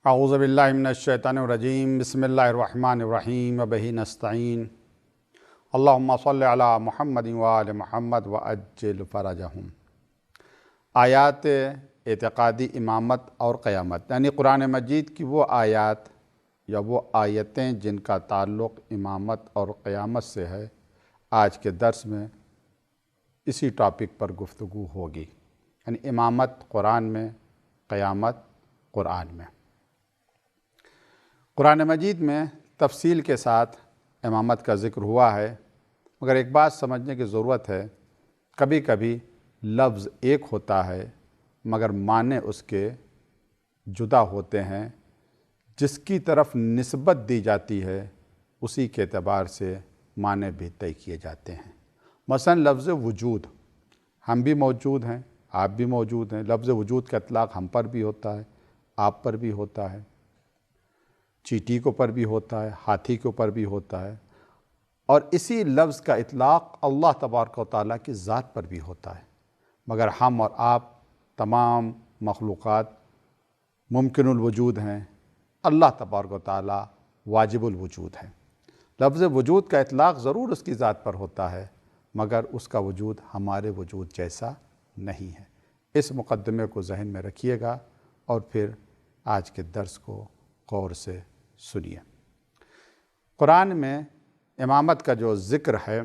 اعوذ باللہ من الشیطان الرجیم بسم اللہ الرحمن الرحیم وبہ نستعین اللہم صلی علی محمد وآل محمد وعجل فرجہم۔ آیات اعتقادی امامت اور قیامت، یعنی قرآن مجید کی وہ آیات یا وہ آیتیں جن کا تعلق امامت اور قیامت سے ہے، آج کے درس میں اسی ٹاپک پر گفتگو ہوگی، یعنی امامت قرآن میں، قیامت قرآن میں۔ قرآن مجید میں تفصیل کے ساتھ امامت کا ذکر ہوا ہے، مگر ایک بات سمجھنے کی ضرورت ہے، کبھی کبھی لفظ ایک ہوتا ہے مگر معنی اس کے جدا ہوتے ہیں، جس کی طرف نسبت دی جاتی ہے اسی کے اعتبار سے معنی بھی طے کیے جاتے ہیں۔ مثلا لفظ وجود، ہم بھی موجود ہیں، آپ بھی موجود ہیں، لفظ وجود کا اطلاق ہم پر بھی ہوتا ہے، آپ پر بھی ہوتا ہے، چیٹی کے اوپر بھی ہوتا ہے، ہاتھی کے اوپر بھی ہوتا ہے، اور اسی لفظ کا اطلاق اللہ تبارک و تعالیٰ کی ذات پر بھی ہوتا ہے، مگر ہم اور آپ تمام مخلوقات ممکن الوجود ہیں، اللہ تبارک و تعالیٰ واجب الوجود ہے۔ لفظ وجود کا اطلاق ضرور اس کی ذات پر ہوتا ہے، مگر اس کا وجود ہمارے وجود جیسا نہیں ہے۔ اس مقدمے کو ذہن میں رکھیے گا اور پھر آج کے درس کو غور سے سنیے۔ قرآن میں امامت کا جو ذکر ہے،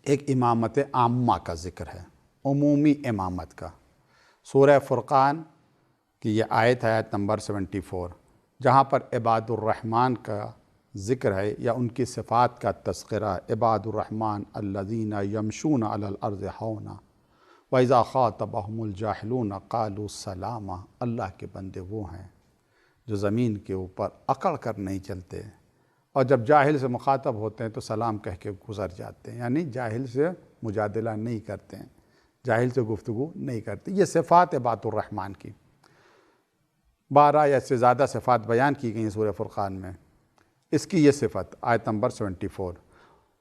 ایک امامت عامہ کا ذکر ہے، عمومی امامت کا۔ سورہ فرقان کی یہ آیت ہے، آیت نمبر 74، جہاں پر عباد الرحمن کا ذکر ہے یا ان کی صفات کا تذکرہ، عباد الرحمن الذین یمشون علی الارض ہونا وَإِذَا خَاطَبَهُمُ الْجَاهِلُونَ قَالُوا سَلَامًا۔ اللہ کے بندے وہ ہیں جو زمین کے اوپر اکڑ کر نہیں چلتے، اور جب جاہل سے مخاطب ہوتے ہیں تو سلام کہہ کے گزر جاتے ہیں، یعنی جاہل سے مجادلہ نہیں کرتے ہیں، جاہل سے گفتگو نہیں کرتے۔ یہ صفات عباد الرحمن کی 12 یا اس سے زیادہ صفات بیان کی گئی ہیں سورہ فرقان میں۔ اس کی یہ صفت آیت نمبر 74،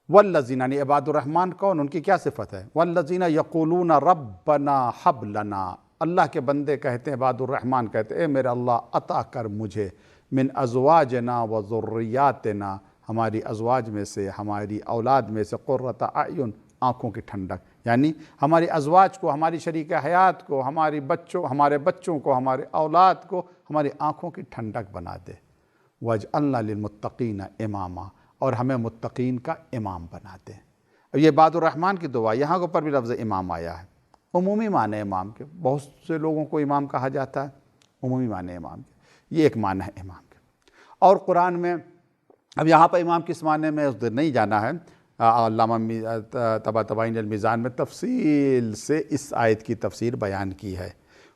والذین، یعنی عباد الرحمن کون، ان کی کیا صفت ہے؟ والذین یقولون ربنا حب لنا، اللہ کے بندے کہتے ہیں، عباد الرحمن کہتے ہیں، اے میرا اللہ عطا کر مجھے من ازواجنا و ذریاتنا، ہماری ازواج میں سے، ہماری اولاد میں سے، قرۃ اعین، آنکھوں کی ٹھنڈک، یعنی ہماری ازواج کو، ہماری شریک حیات کو، ہمارے بچوں کو، ہمارے اولاد کو ہماری آنکھوں کی ٹھنڈک بنا دے۔ وَاجْعَلْنَا لِلْمُتَّقِينَ إِمَامًا، اور ہمیں متقین کا امام بنا دے۔ اب یہ عباد الرحمن کی دعا، یہاں کے اوپر بھی لفظ امام آیا ہے، عمومی معنی امام کے، بہت سے لوگوں کو امام کہا جاتا ہے، عمومی معنی امام کے، یہ ایک معنی ہے امام کے۔ اور قرآن میں، اب یہاں پر امام کس معنی میں اس دن نہیں جانا ہے، علامہ طباطبائی المیزان میں تفصیل سے اس آیت کی تفسیر بیان کی ہے،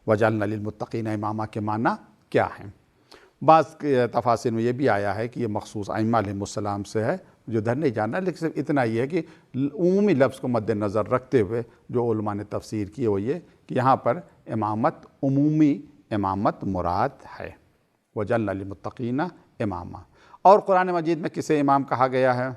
وَجَعَلْنَا لِلْمُتَّقِينَ إِمَامًا کے معنی کیا ہیں۔ بعض تفاسیر میں یہ بھی آیا ہے کہ یہ مخصوص ائمہ علیہ السلام سے ہے، جو ادھر نہیں جانا، لیکن صرف اتنا یہ ہے کہ عمومی لفظ کو مد نظر رکھتے ہوئے جو علماء نے تفسیر کی وہ یہ کہ یہاں پر امامت عمومی امامت مراد ہے، وَجَعَلْنَا لِلْمُتَّقِينَ إِمَامًا۔ اور قرآن مجید میں کسے امام کہا گیا ہے؟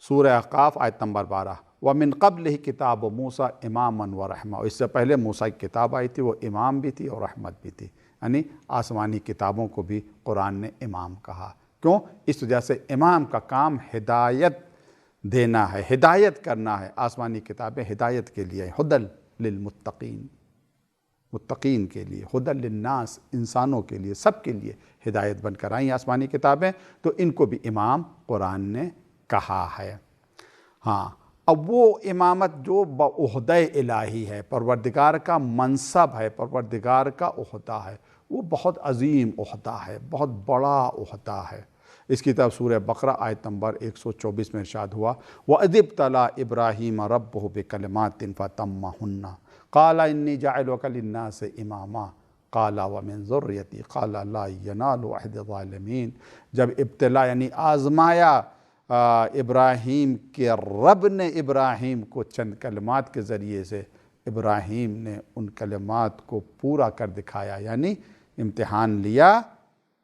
سورہ احقاف آیت نمبر 12، وَمِن قَبْلِهِ كِتَابُ مُوسَىٰ إِمَامًا وَرَحْمَةً، اس سے پہلے موسیٰ کی کتاب آئی تھی، وہ امام بھی تھی اور رحمت بھی تھی، یعنی آسمانی کتابوں کو بھی قرآن نے امام کہا۔ کیوں؟ اس وجہ سے امام کا کام ہدایت دینا ہے، ہدایت کرنا ہے۔ آسمانی کتابیں ہدایت کے لیے، ھدی للمتقین، متقین کے لیے، ھدی للناس، انسانوں کے لیے، سب کے لیے ہدایت بن کر آئیں آسمانی کتابیں، تو ان کو بھی امام قرآن نے کہا ہے۔ ہاں، اب وہ امامت جو بعہدہ الہی ہے، پروردگار کا منصب ہے، پروردگار کا عہدہ ہے، وہ بہت عظیم عہدہ ہے، بہت بڑا عہدہ ہے۔ اس کی طرف سورہ بقرہ آیت نمبر 124 میں ارشاد ہوا، وَإِذِ ابْتَلَىٰ إِبْرَاهِيمَ رَبُّهُ بِكَلِمَاتٍ فَأَتَمَّهُنَّ قَالَ إِنِّي جَاعِلُكَ لِلنَّاسِ إِمَامًا قَالَ وَمِن ذُرِّيَّتِي قَالَ لَا يَنَالُ عَهْدِ الظَّالِمِينَ۔ جب ابتلا یعنی آزمایا ابراہیم کے رب نے ابراہیم کو چند کلمات کے ذریعے سے، ابراہیم نے ان کلمات کو پورا کر دکھایا، یعنی امتحان لیا،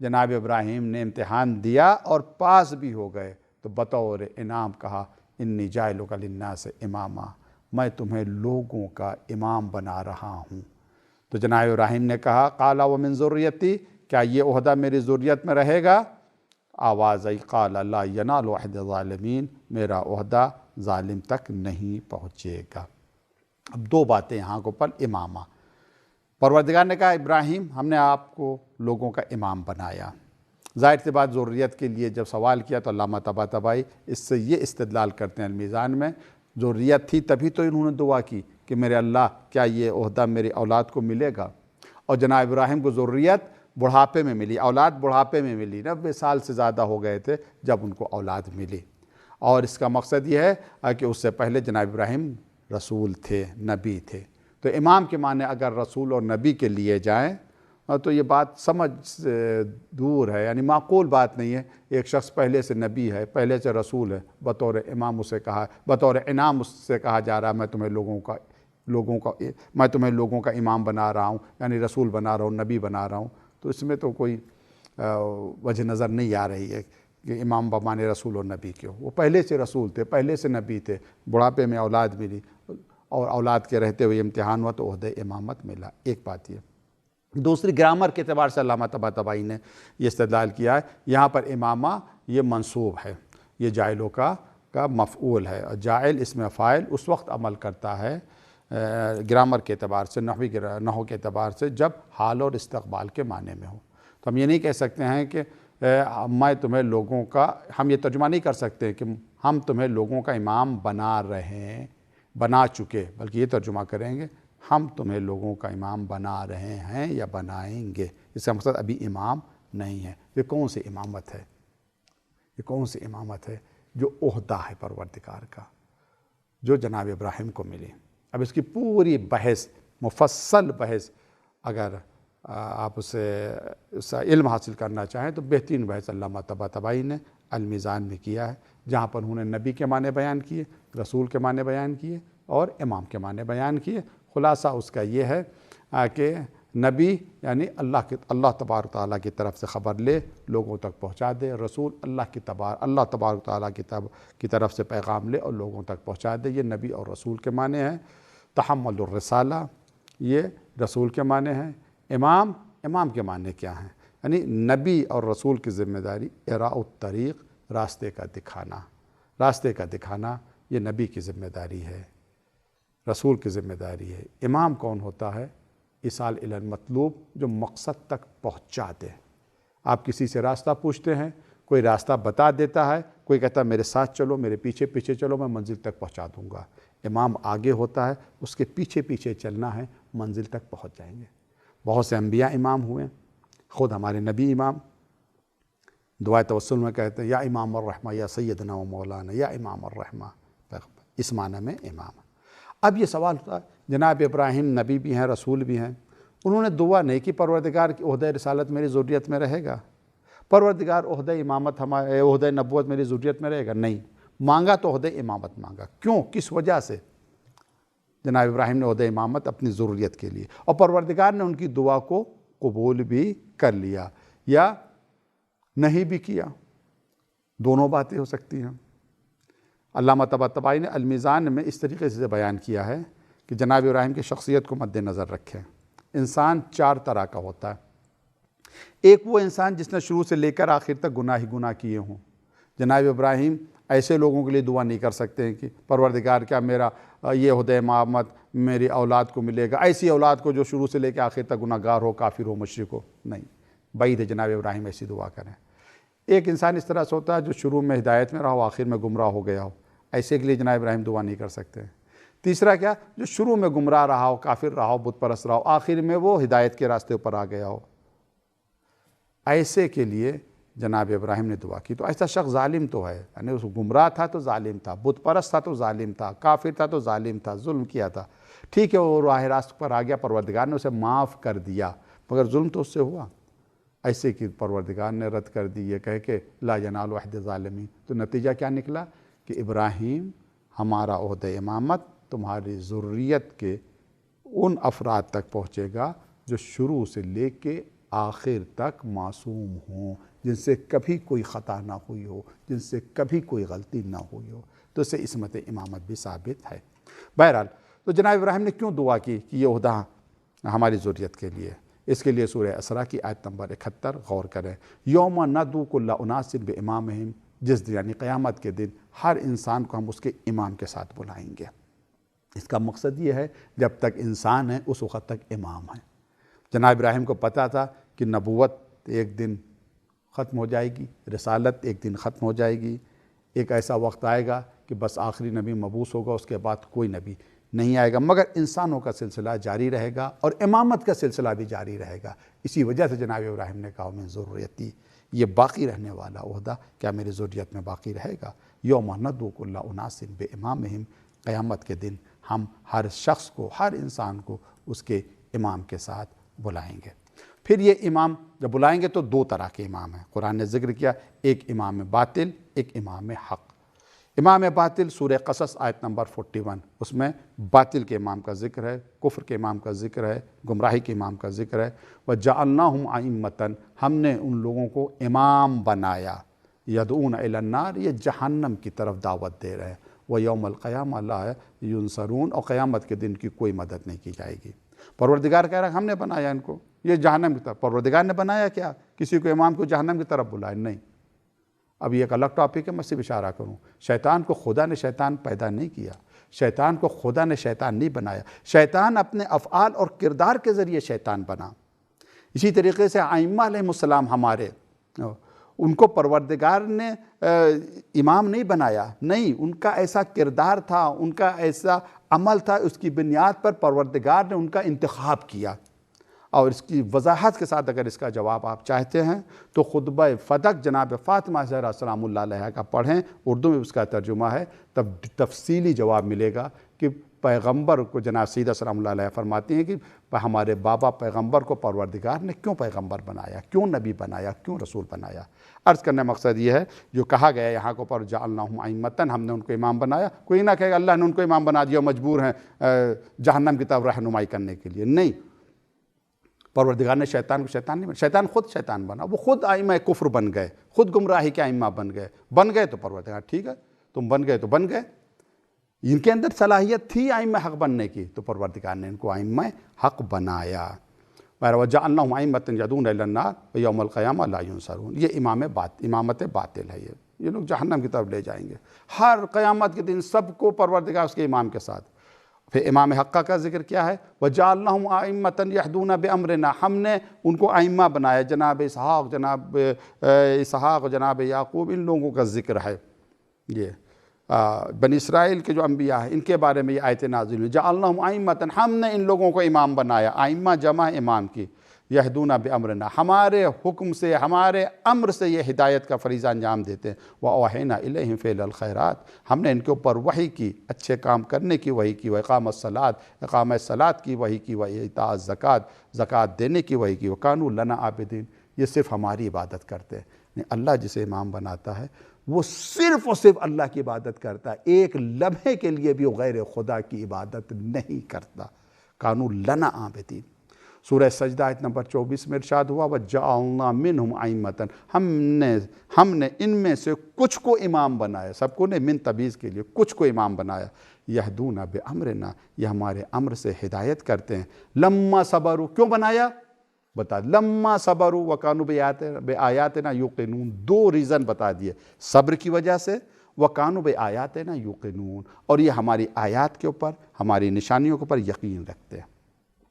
جناب ابراہیم نے امتحان دیا اور پاس بھی ہو گئے، تو بطور انعام کہا، انی جاعلک للناس اماما، میں تمہیں لوگوں کا امام بنا رہا ہوں۔ تو جناب ابراہیم نے کہا، قال ومن ذریتی، کیا یہ عہدہ میری ذریت میں رہے گا؟ آواز آئی قال لا ینال عہد الظالمین، میرا عہدہ ظالم تک نہیں پہنچے گا۔ اب دو باتیں یہاں کو پر امامہ، پروردگار نے کہا ابراہیم ہم نے آپ کو لوگوں کا امام بنایا۔ ظاہر سی بات ذریت کے لیے جب سوال کیا تو علامہ طباطبائی اس سے یہ استدلال کرتے ہیں المیزان میں، ذریت تھی تبھی تو انہوں نے دعا کی کہ میرے اللہ کیا یہ عہدہ میری اولاد کو ملے گا؟ اور جناب ابراہیم کو ذریت بڑھاپے میں ملی، اولاد بڑھاپے میں ملی، 90 سال سے زیادہ ہو گئے تھے جب ان کو اولاد ملی۔ اور اس کا مقصد یہ ہے کہ اس سے پہلے جناب ابراہیم رسول تھے، نبی تھے۔ تو امام کے معنی اگر رسول اور نبی کے لیے جائیں تو یہ بات سمجھ سے دور ہے، یعنی معقول بات نہیں ہے۔ ایک شخص پہلے سے نبی ہے، پہلے سے رسول ہے، بطور امام اسے کہا، بطور انعام اس سے کہا جا رہا ہے میں تمہیں لوگوں کا امام بنا رہا ہوں، یعنی رسول بنا رہا ہوں، نبی بنا رہا ہوں۔ تو اس میں تو کوئی وجہ نظر نہیں آ رہی ہے کہ امام بمانے رسول اور نبی کیوں۔ وہ پہلے سے رسول تھے، پہلے سے نبی تھے، بڑھاپے میں اولاد ملی اور اولاد کے رہتے ہوئے امتحان ہوا تو عہدہ امامت ملا۔ ایک بات یہ۔ دوسری گرامر کے اعتبار سے علامہ طباطبائی نے یہ استدلال کیا ہے، یہاں پر امامہ یہ منصوب ہے، یہ جاعلوں کا مفعول ہے، اور جاعل اسم فاعل اس وقت عمل کرتا ہے گرامر کے اعتبار سے، نحو کے اعتبار سے، جب حال اور استقبال کے معنی میں ہو۔ تو ہم یہ نہیں کہہ سکتے ہیں کہ میں تمہیں لوگوں کا، ہم یہ ترجمہ نہیں کر سکتے کہ ہم تمہیں لوگوں کا امام بنا چکے، بلکہ یہ ترجمہ کریں گے ہم تمہیں لوگوں کا امام بنا رہے ہیں یا بنائیں گے۔ اس کا مقصد ابھی امام نہیں ہے۔ یہ کون سی امامت ہے؟ یہ کون سی امامت ہے؟ جو عہدہ ہے پروردگار کا، جو جناب ابراہیم کو ملی۔ اب اس کی پوری بحث، مفصل بحث، اگر آپ اسے علم حاصل کرنا چاہیں تو بہترین بحث علامہ طباطبائی نے المیزان میں کیا ہے، جہاں پر انہوں نے نبی کے معنی بیان کیے، رسول کے معنی بیان کیے اور امام کے معنی بیان کیے۔ خلاصہ اس کا یہ ہے کہ نبی یعنی اللہ تبارک تعالیٰ کی طرف سے خبر لے، لوگوں تک پہنچا دے، رسول اللہ تبارک تعالیٰ کی طرف سے پیغام لے اور لوگوں تک پہنچا دے۔ یہ نبی اور رسول کے معنی ہیں۔ تحمل الرسالہ یہ رسول کے معنی ہیں۔ امام کے معنی کیا ہیں؟ یعنی نبی اور رسول کی ذمہ داری اراء الطریق، راستے کا دکھانا یہ نبی کی ذمہ داری ہے، رسول کی ذمہ داری ہے۔ امام کون ہوتا ہے؟ ایصال الی المطلوب، جو مقصد تک پہنچا دے۔ آپ کسی سے راستہ پوچھتے ہیں، کوئی راستہ بتا دیتا ہے، کوئی کہتا ہے میرے ساتھ چلو، میرے پیچھے پیچھے چلو، میں منزل تک پہنچا دوں گا۔ امام آگے ہوتا ہے، اس کے پیچھے پیچھے چلنا ہے، منزل تک پہنچ جائیں گے۔ بہت سے انبیاء امام ہوئے، خود ہمارے نبی امام، دعائے توسل میں کہتے ہیں یا امام الرحمہ یا سیدنا و مولانا یا امام الرحمہ، اس معنی میں امام۔ اب یہ سوال ہوتا ہے جناب ابراہیم نبی بھی ہیں، رسول بھی ہیں، انہوں نے دعا نہیں کہ پروردگار کی عہدہ رسالت میری ذریت میں رہے گا، پروردگار عہدہ امامت عہدہ نبوت میری ذریت میں رہے گا، نہیں مانگا تو عہدہ امامت مانگا۔ کیوں؟ کس وجہ سے؟ جناب ابراہیم نے عہدہ امامت اپنی ضروریت کے لیے، اور پروردگار نے ان کی دعا کو قبول بھی کر لیا یا نہیں بھی کیا، دونوں باتیں ہو سکتی ہیں۔ علامہ طباطبائی نے المیزان میں اس طریقے سے بیان کیا ہے کہ جناب ابراہیم کی شخصیت کو مد نظر رکھیں۔ انسان 4 طرح کا ہوتا ہے۔ ایک وہ انسان جس نے شروع سے لے کر آخر تک گناہ ہی گناہ کیے ہوں۔ جناب ابراہیم ایسے لوگوں کے لیے دعا نہیں کر سکتے ہیں کہ پروردگار کیا میرا یہ عہدہ امامت میری اولاد کو ملے گا، ایسی اولاد کو جو شروع سے لے کے آخر تک گناہ گار ہو، کافر ہو، مشرک ہو، نہیں، بعید ہے جناب ابراہیم ایسی دعا کریں۔ ایک انسان اس طرح سے ہوتا ہے جو شروع میں ہدایت میں رہا ہو، آخر میں گمراہ ہو گیا ہو، ایسے کے لیے جناب ابراہیم دعا نہیں کر سکتے۔ تیسرا کیا؟ جو شروع میں گمراہ رہا ہو، کافر رہا ہو، بت پرست رہا ہو، آخر میں وہ ہدایت کے راستے پر آ گیا ہو، ایسے کے لیے جناب ابراہیم نے دعا کی۔ تو ایسا شخص ظالم تو ہے، یعنی اس گمراہ تھا تو ظالم تھا، بت پرست تھا تو ظالم تھا، کافر تھا تو ظالم تھا، ظلم کیا تھا، ٹھیک ہے وہ راہ راست پر آ گیا، پروردگار نے اسے معاف کر دیا، مگر ظلم تو اس سے ہوا۔ ایسے کہ پروردگار نے رد کر دی یہ کہہ کے لا ینال عہد الظالمین۔ تو نتیجہ کیا نکلا کہ ابراہیم ہمارا عہدہ امامت تمہاری ذریت کے ان افراد تک پہنچے گا جو شروع سے لے کے آخر تک معصوم ہوں، جن سے کبھی کوئی خطا نہ ہوئی ہو، جن سے کبھی کوئی غلطی نہ ہوئی ہو، تو اس سے عصمت امامت بھی ثابت ہے۔ بہرحال تو جناب ابراہیم نے کیوں دعا کی کہ یہ عہدہ ہماری ذریت کے لیے؟ اس کے لیے سورہ اسراء کی آیت نمبر 71 غور کریں۔ یوم ندعو کل اناس بامامہم، جس دن یعنی قیامت کے دن ہر انسان کو ہم اس کے امام کے ساتھ بلائیں گے۔ اس کا مقصد یہ ہے جب تک انسان ہے اس وقت تک امام ہے۔ جناب ابراہیم کو پتہ تھا کہ نبوت ایک دن ختم ہو جائے گی، رسالت ایک دن ختم ہو جائے گی، ایک ایسا وقت آئے گا کہ بس آخری نبی مبعوث ہوگا، اس کے بعد کوئی نبی نہیں آئے گا، مگر انسانوں کا سلسلہ جاری رہے گا اور امامت کا سلسلہ بھی جاری رہے گا۔ اسی وجہ سے جناب ابراہیم نے کہا من ذریتی، یہ باقی رہنے والا عہدہ کیا میری ذریت میں باقی رہے گا۔ یوم ندعو کل اناس بامامہم، قیامت کے دن ہم ہر شخص کو، ہر انسان کو اس کے امام کے ساتھ بلائیں گے۔ پھر یہ امام جب بلائیں گے تو دو طرح کے امام ہیں، قرآن نے ذکر کیا، ایک امام باطل، ایک امام حق۔ امام باطل سورہ قصص آیت نمبر 41، اس میں باطل کے امام کا ذکر ہے، کفر کے امام کا ذکر ہے، گمراہی کے امام کا ذکر ہے۔ وَجَعَلْنَاهُمْ أَئِمَّةً، ہم نے ان لوگوں کو امام بنایا، يَدْعُونَ إِلَى النَّارِ، یہ جہنم کی طرف دعوت دے رہے ہیں۔ وَيَوْمَ الْقِيَامَةِ لَا يُنصَرُونَ، اور قیامت کے دن کی کوئی مدد نہیں کی جائے گی۔ پروردگار کہہ رہا ہے ہم نے بنایا ان کو، یہ جہنم کی طرف۔ پروردگار نے بنایا کیا؟ کسی کو امام کو جہنم کی طرف بلائے؟ نہیں۔ اب یہ ایک الگ ٹاپک ہے، میں صرف اشارہ کروں، شیطان کو خدا نے شیطان پیدا نہیں کیا، شیطان کو خدا نے شیطان نہیں بنایا، شیطان اپنے افعال اور کردار کے ذریعے شیطان بنا۔ اسی طریقے سے ائمہ علیہ السلام ہمارے، ان کو پروردگار نے امام نہیں بنایا، نہیں، ان کا ایسا کردار تھا، ان کا ایسا عمل تھا، اس کی بنیاد پر پروردگار نے ان کا انتخاب کیا۔ اور اس کی وضاحت کے ساتھ اگر اس کا جواب آپ چاہتے ہیں تو خطبہ فدق جناب فاطمہ زہرا سلام اللہ علیہا کا پڑھیں، اردو میں اس کا ترجمہ ہے، تب تفصیلی جواب ملے گا کہ پیغمبر کو جناب سیدہ سلام اللہ علیہ فرماتی ہیں کہ ہمارے بابا پیغمبر کو پروردگار نے کیوں پیغمبر بنایا، کیوں نبی بنایا، کیوں رسول بنایا۔ عرض کرنے مقصد یہ ہے جو کہا گیا یہاں کو پر جعلناہم ائمۃ، ہم نے ان کو امام بنایا، کوئی نہ کہے گا اللہ نے ان کو امام بنا دیا مجبور ہیں جہنم کی طرف رہنمائی کرنے کے لیے، نہیں۔ پروردگار نے شیطان کو شیطان نہیں بنا، شیطان خود شیطان بنا، وہ خود ائمہ کفر بن گئے، خود گمراہی کے ائمہ بن گئے تو پروردگار ٹھیک ہے تم بن گئے تو بن گئے، ان کے اندر صلاحیت تھی ائمہ حق بننے کی تو پروردگار نے ان کو ائمہ حق بنایا۔ وَجَعَلْنَاهُمْ أَئِمَّةً يَدْعُونَ إِلَى النَّارِ وَيَوْمَ الْقِيَامَةِ لَا يُنصَرُونَ، یہ امامت باطل ہے، یہ لوگ جہنم کی طرف لے جائیں گے۔ ہر قیامت کے دن سب کو پروردگار اس کے امام کے ساتھ۔ پھر امام حقہ کا ذکر کیا ہے؟ وَجَعَلْنَاهُمْ أَئِمَّةً يَهْدُونَ بِأَمْرِنَا، ہم نے ان کو ائمہ بنایا، جناب اسحاق، جناب یعقوب، ان لوگوں کا ذکر ہے۔ یہ بنی اسرائیل کے جو انبیاء ہیں ان کے بارے میں یہ آیت نازل ہوئی، جعلناہم ائمۃ، ہم نے ان لوگوں کو امام بنایا، ائمہ جمع امام کی، یہدون بامرنا، ہمارے حکم سے، ہمارے امر سے یہ ہدایت کا فریضہ انجام دیتے ہیں۔ واوحینا الیہم فعل الخیرات، ہم نے ان کے اوپر وحی کی، اچھے کام کرنے کی وحی کی، واقام الصلاۃ کی وحی کی، وایتاء الزکوٰۃ، زکوٰۃ دینے کی وحی کی، وکانوا لنا عابدین، یہ صرف ہماری عبادت کرتے ہیں۔ اللہ جسے امام بناتا ہے وہ صرف اور صرف اللہ کی عبادت کرتا ہے، ایک لمحے کے لیے بھی وہ غیر خدا کی عبادت نہیں کرتا۔ کانوا لنا عابدین۔ سورہ سجدہ آیت نمبر 24 میں ارشاد ہوا وَجَعَلْنَا مِنْهُمْ أَئِمَّةً، ہم نے ان میں سے کچھ کو امام بنایا، سب کو نہیں، من تمییز کے لیے کچھ کو امام بنایا، یہدون بامرنا، یہ ہمارے امر سے ہدایت کرتے ہیں۔ لما صبروا، کیوں بنایا؟ بتا، لما صبروا وکانوا بآیاتنا یوقنون، دو ریزن بتا دیے، صبر کی وجہ سے، وکانوا بآیاتنا یوقنون، اور یہ ہماری آیات کے اوپر، ہماری نشانیوں کے اوپر یقین رکھتے ہیں۔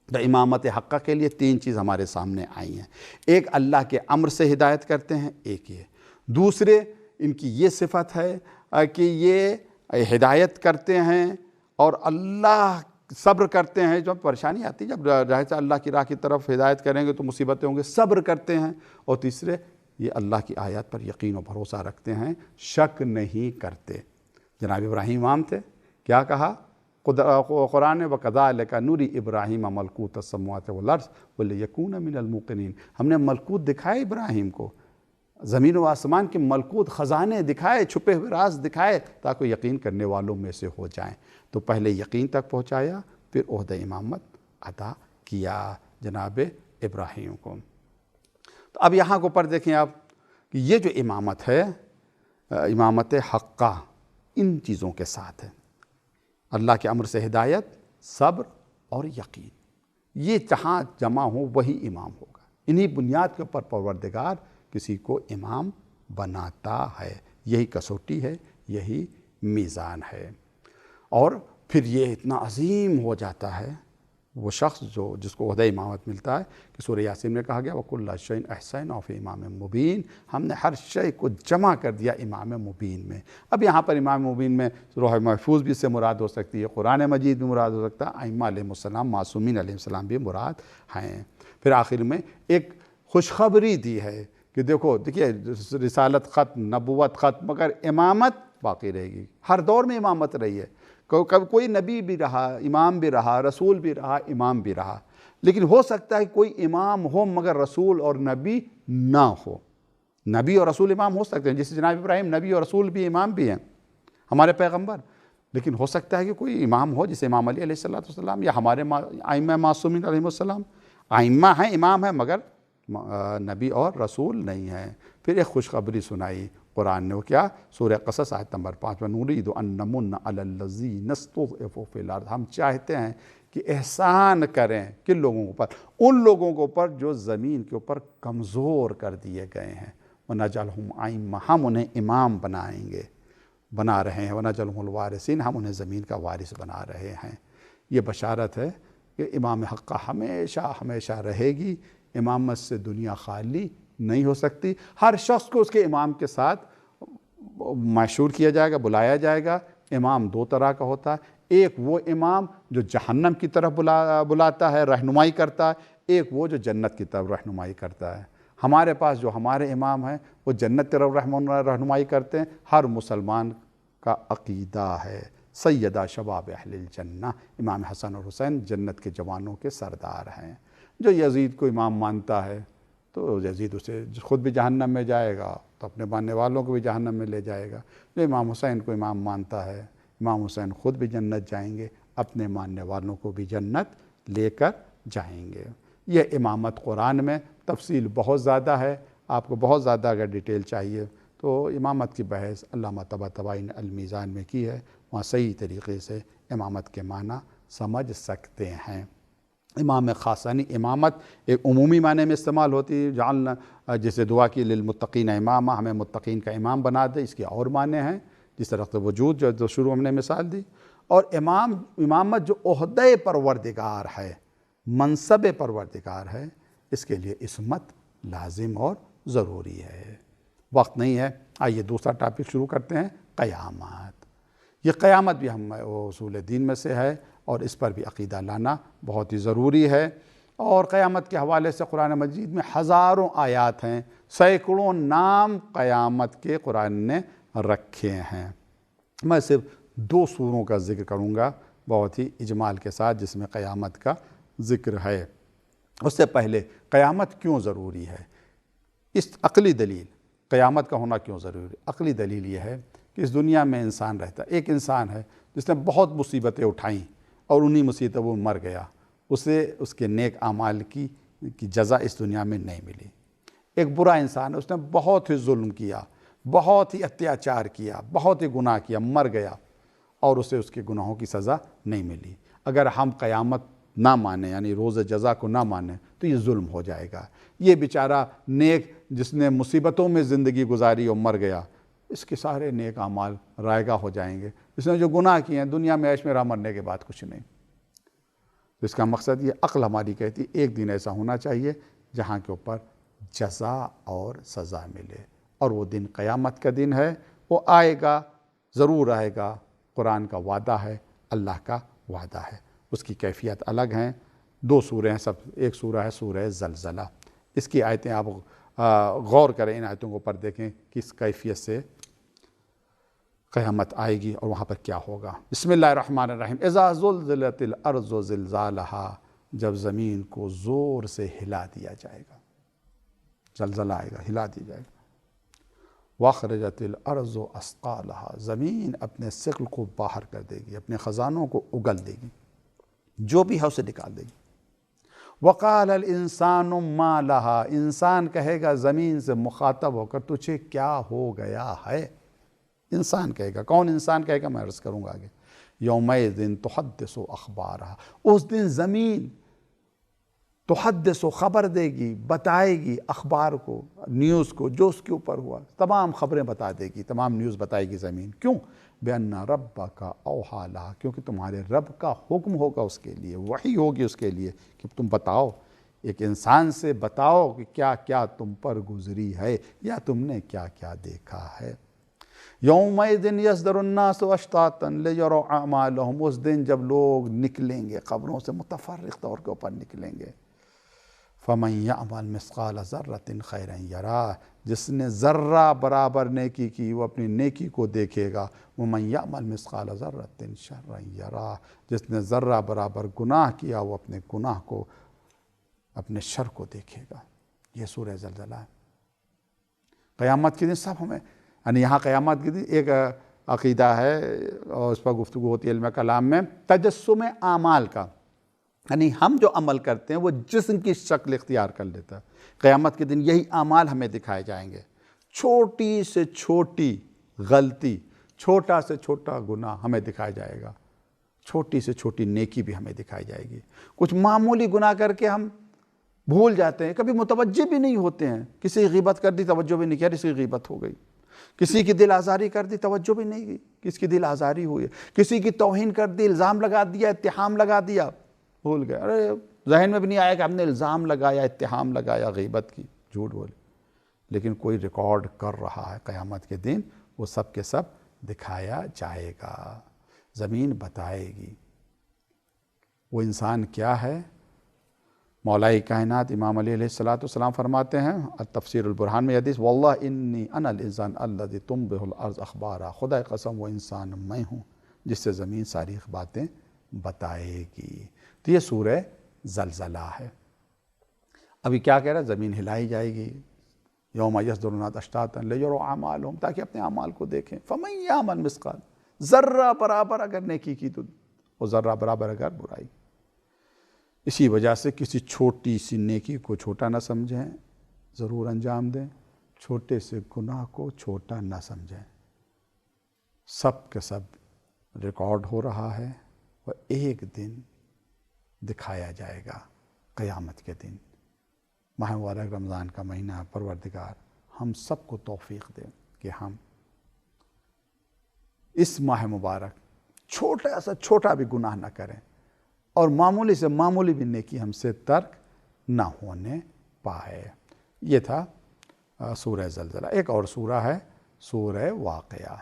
تو امامت حقہ کے لیے تین چیز ہمارے سامنے آئی ہیں، ایک اللہ کے امر سے ہدایت کرتے ہیں، ایک یہ، دوسرے ان کی یہ صفت ہے کہ یہ ہدایت کرتے ہیں اور اللہ صبر کرتے ہیں، جب پریشانی آتی ہے، جب راہ سے اللہ کی راہ کی طرف ہدایت کریں گے تو مصیبتیں ہوں گے، صبر کرتے ہیں، اور تیسرے یہ اللہ کی آیات پر یقین و بھروسہ رکھتے ہیں، شک نہیں کرتے۔ جناب ابراہیم امام تھے، کیا کہا قرآن نے؟ وَكَذَلِكَ نُرِي إِبْرَاهِيمَ مَلْكُوتَ السَّمَاوَاتِ وَالْأَرْضِ وَلِيَكُونَ مِنَ الْمُوقِنِينَ، ہم نے ملکوت دکھائے ابراہیم کو، زمین و آسمان کے ملکوت، خزانے دکھائے، چھپے ہوئے راز دکھائے تاکہ یقین کرنے والوں میں سے ہو جائیں۔ تو پہلے یقین تک پہنچایا، پھر عہدہ امامت عطا کیا جناب ابراہیم کو۔ تو اب یہاں کو پر دیکھیں آپ کہ یہ جو امامت ہے، امامت حقہ، ان چیزوں کے ساتھ ہے، اللہ کے امر سے ہدایت، صبر اور یقین، یہ جہاں جمع ہو وہی امام ہوگا۔ انہی بنیاد کے اوپر پروردگار کسی کو امام بناتا ہے۔ یہی کسوٹی ہے، یہی میزان ہے۔ اور پھر یہ اتنا عظیم ہو جاتا ہے وہ شخص جس کو عہدہ امامت ملتا ہے کہ سورہ یاسین میں کہا گیا وَكُلَّ شَيْءٍ أَحْصَيْنَاهُ فِي إِمَامٍ مُبِينٍ، ہم نے ہر شے کو جمع کر دیا امام مبین میں۔ اب یہاں پر امام مبین میں لوح محفوظ بھی سے مراد ہو سکتی ہے، قرآن مجید بھی مراد ہو سکتا ہے، ائمہ علیہ السلام، معصومین علیہ السلام بھی مراد ہیں۔ پھر آخر میں ایک خوشخبری دی ہے کہ دیکھیے رسالت ختم، نبوت ختم، مگر امامت باقی رہے گی۔ ہر دور میں امامت رہی ہے، کوئی نبی بھی رہا، امام بھی رہا، رسول بھی رہا، امام بھی رہا، لیکن ہو سکتا ہے کوئی امام ہو مگر رسول اور نبی نہ ہو۔ نبی اور رسول امام ہو سکتے ہیں، جیسے جناب ابراہیم نبی اور رسول بھی امام بھی ہیں، ہمارے پیغمبر، لیکن ہو سکتا ہے کہ کوئی امام ہو جیسے امام علی علیہ السلام یا ہمارے ائمہ معصومین علیہ السلام، ائمہ ہیں، امام ہیں، مگر نبی اور رسول نہیں ہیں۔ پھر ایک خوشخبری سنائی قرآن نے، وہ کیا؟ سورہ قصص آیت نمبر 5 میں نُرِيدُ أَن نَّمُنَّ عَلَى الَّذِينَ اسْتُضْعِفُوا فِي الْأَرْضِ، ہم چاہتے ہیں کہ احسان کریں کن لوگوں کے اوپر؟ ان لوگوں کے اوپر جو زمین کے اوپر کمزور کر دیے گئے ہیں۔ وَنَجْعَلْهُمْ أَئِمَّةً، ہم انہیں امام بنائیں گے، بنا رہے ہیں۔ وَنَجْعَلْهُمُ الْوَارِثِينَ، ہم انہیں زمین کا وارث بنا رہے ہیں۔ یہ بشارت ہے کہ امام حق ہمیشہ ہمیشہ رہے گی، امامت سے دنیا خالی نہیں ہو سکتی۔ ہر شخص کو اس کے امام کے ساتھ معشور کیا جائے گا، بلایا جائے گا۔ امام دو طرح کا ہوتا ہے، ایک وہ امام جو جہنم کی طرف بلاتا ہے، رہنمائی کرتا ہے، ایک وہ جو جنت کی طرف رہنمائی کرتا ہے۔ ہمارے پاس جو ہمارے امام ہیں وہ جنت کی طرف رہنمائی کرتے ہیں، ہر مسلمان کا عقیدہ ہے۔ سیدہ شباب اہل الجنہ، امام حسن اور حسین جنت کے جوانوں کے سردار ہیں۔ جو یزید کو امام مانتا ہے تو یزید اسے خود بھی جہنم میں جائے گا تو اپنے ماننے والوں کو بھی جہنم میں لے جائے گا۔ جو امام حسین کو امام مانتا ہے، امام حسین خود بھی جنت جائیں گے، اپنے ماننے والوں کو بھی جنت لے کر جائیں گے۔ یہ امامت قرآن میں تفصیل بہت زیادہ ہے، آپ کو بہت زیادہ اگر ڈیٹیل چاہیے تو امامت کی بحث علامہ طباطبائی نے المیزان میں کی ہے، وہاں صحیح طریقے سے امامت کے معنی سمجھ سکتے ہیں۔ امام خاصانی، امامت ایک عمومی معنی میں استعمال ہوتی ہے، جعلنا، جیسے دعا کی للمتقین امامہ، ہمیں متقین کا امام بنا دے، اس کے اور معنی ہیں، جس طرح وجود جو شروع ہم نے مثال دی۔ اور امامت جو عہدہ پروردگار ہے، منصب پروردگار ہے، اس کے لیے عصمت لازم اور ضروری ہے۔ وقت نہیں ہے، آئیے دوسرا ٹاپک شروع کرتے ہیں، قیامت۔ یہ قیامت بھی ہم اصول دین میں سے ہے اور اس پر بھی عقیدہ لانا بہت ہی ضروری ہے۔ اور قیامت کے حوالے سے قرآن مجید میں ہزاروں آیات ہیں، سینکڑوں نام قیامت کے قرآن نے رکھے ہیں۔ میں صرف 2 سوروں کا ذکر کروں گا بہت ہی اجمال کے ساتھ جس میں قیامت کا ذکر ہے۔ اس سے پہلے قیامت کیوں ضروری ہے؟ اس عقلی دلیل قیامت کا ہونا کیوں ضروری ہے؟ عقلی دلیل یہ ہے کہ اس دنیا میں انسان رہتا ہے، ایک انسان ہے جس نے بہت مصیبتیں اٹھائیں اور انہی مصیبتوں وہ مر گیا، اسے اس کے نیک اعمال کی جزا اس دنیا میں نہیں ملی۔ ایک برا انسان ہے، اس نے بہت ہی ظلم کیا، بہت ہی اتیاچار کیا، بہت ہی گناہ کیا، مر گیا اور اسے اس کے گناہوں کی سزا نہیں ملی۔ اگر ہم قیامت نہ مانیں، یعنی روز جزا کو نہ مانیں، تو یہ ظلم ہو جائے گا۔ یہ بیچارہ نیک جس نے مصیبتوں میں زندگی گزاری اور مر گیا، اس کے سارے نیک اعمال رائگاں ہو جائیں گے۔ اس نے جو گناہ کیے ہیں دنیا میں عیش میں رہا، مرنے کے بعد کچھ نہیں۔ تو اس کا مقصد یہ عقل ہماری کہتی ہے ایک دن ایسا ہونا چاہیے جہاں کے اوپر جزا اور سزا ملے، اور وہ دن قیامت کا دن ہے۔ وہ آئے گا، ضرور آئے گا، قرآن کا وعدہ ہے، اللہ کا وعدہ ہے۔ اس کی کیفیت الگ ہیں۔ 2 سورے ہیں، ایک سورہ ہے سورہ زلزلہ۔ اس کی آیتیں آپ غور کریں، ان آیتوں کو اوپر دیکھیں کس کیفیت سے قیامت آئے گی اور وہاں پر کیا ہوگا۔ بسم اللہ الرحمن الرحیم۔ اذا زلزلت الارض زلزالہا، جب زمین کو زور سے ہلا دیا جائے گا، زلزلہ آئے گا، ہلا دیا جائے گا۔ واخرجت الارض اثقالہا، زمین اپنے ثقل کو باہر کر دے گی، اپنے خزانوں کو اگل دے گی، جو بھی ہے اسے نکال دے گی۔ وقال الانسان ما لہا، انسان کہے گا زمین سے مخاطب ہو کر تجھے کیا ہو گیا ہے؟ انسان کہے گا، کون انسان کہے گا؟ میں عرض کروں گا آگے۔ یومئذ تحدث اخبارہا، اس دن زمین تحدث و خبر دے گی، بتائے گی اخبار کو، نیوز کو، جو اس کے اوپر ہوا تمام خبریں بتا دے گی، تمام نیوز بتائے گی زمین۔ کیوں؟ بِأَنَّ رَبَّكَ أَوْحَىٰ لَهَا، کیونکہ تمہارے رب کا حکم ہوگا اس کے لیے، وحی ہوگی اس کے لیے کہ تم بتاؤ، ایک انسان سے بتاؤ کہ کیا کیا تم پر گزری ہے یا تم نے کیا کیا دیکھا ہے۔ یومئذ یصدر الناس اشتاتا لیروا اعمالهم، اس دن جب لوگ نکلیں گے قبروں سے متفرق طور کے اوپر نکلیں گے۔ فمن یعمل مثقال ذرۃ خیرا یرہ، جس نے ذرہ برابر نیکی کی وہ اپنی نیکی کو دیکھے گا۔ ومن یعمل مثقال ذرۃ شرا یرہ، جس نے ذرہ برابر گناہ کیا وہ اپنے گناہ کو، اپنے شر کو دیکھے گا۔ یہ سورہ زلزلہ ہے۔ قیامت کے دن سب ہمیں، یعنی یہاں قیامت کے دن ایک عقیدہ ہے اور اس پر گفتگو ہوتی ہے علم کلام میں، تجسم اعمال کا، یعنی ہم جو عمل کرتے ہیں وہ جسم کی شکل اختیار کر لیتا ہے۔ قیامت کے دن یہی اعمال ہمیں دکھائے جائیں گے، چھوٹی سے چھوٹی غلطی، چھوٹا سے چھوٹا گناہ ہمیں دکھایا جائے گا، چھوٹی سے چھوٹی نیکی بھی ہمیں دکھائی جائے گی۔ کچھ معمولی گناہ کر کے ہم بھول جاتے ہیں، کبھی متوجہ بھی نہیں ہوتے ہیں، کسی کی غیبت کر دی توجہ بھی نہیں کیا، کسی کی غیبت ہو گئی، کسی کی دل آزاری کر دی توجہ بھی نہیں کی، کس کی دل آزاری ہوئی ہے، کسی کی توہین کر دی، الزام لگا دیا، اتہام لگا دیا، بھول گئے، ارے ذہن میں بھی نہیں آیا کہ ہم نے الزام لگایا، اتہام لگایا، غیبت کی، جھوٹ بولے، لیکن کوئی ریکارڈ کر رہا ہے۔ قیامت کے دن وہ سب کے سب دکھایا جائے گا، زمین بتائے گی وہ انسان کیا ہے۔ مولا کائنات امام علی علیہ السلام فرماتے ہیں تفسیر البرہان میں حدیث، واللہ انی انا الانسان الذی تنبہ الارض اخبارا، خدا قسم وہ انسان میں ہوں جس سے زمین ساری باتیں بتائے گی۔ تو یہ سورہ زلزلہ ہے۔ ابھی کیا کہہ رہا ہے؟ زمین ہلائی جائے گی، یوم یصدر الناس اشتاتا لیروا اعمالهم، تاکہ اپنے اعمال کو دیکھیں۔ فمن یعمل مثقال، ذرہ برابر اگر نیکی کی تو، اور ذرہ برابر اگر برائی۔ اسی وجہ سے کسی چھوٹی سی نیکی کو چھوٹا نہ سمجھیں، ضرور انجام دیں، چھوٹے سے گناہ کو چھوٹا نہ سمجھیں۔ سب کے سب ریکارڈ ہو رہا ہے اور ایک دن دکھایا جائے گا قیامت کے دن۔ ماہ مبارک رمضان کا مہینہ، پروردگار ہم سب کو توفیق دے کہ ہم اس ماہ مبارک چھوٹا سا چھوٹا بھی گناہ نہ کریں، اور معمولی سے معمولی بھی نیکی ہم سے ترک نہ ہونے پائے۔ یہ تھا سورہ زلزلہ۔ ایک اور سورہ ہے سورہ واقعہ،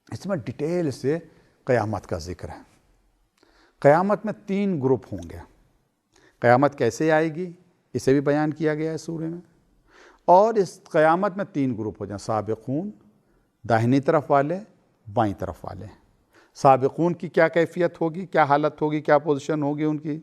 اس میں ڈیٹیل سے قیامت کا ذکر ہے۔ قیامت میں 3 گروپ ہوں گے۔ قیامت کیسے آئے گی اسے بھی بیان کیا گیا ہے سورہ میں، اور اس قیامت میں 3 گروپ ہو جائیں، سابقون، داہنی طرف والے، بائیں طرف والے۔ سابقون کی کیا کیفیت ہوگی، کیا حالت ہوگی، کیا پوزیشن ہوگی ان کی،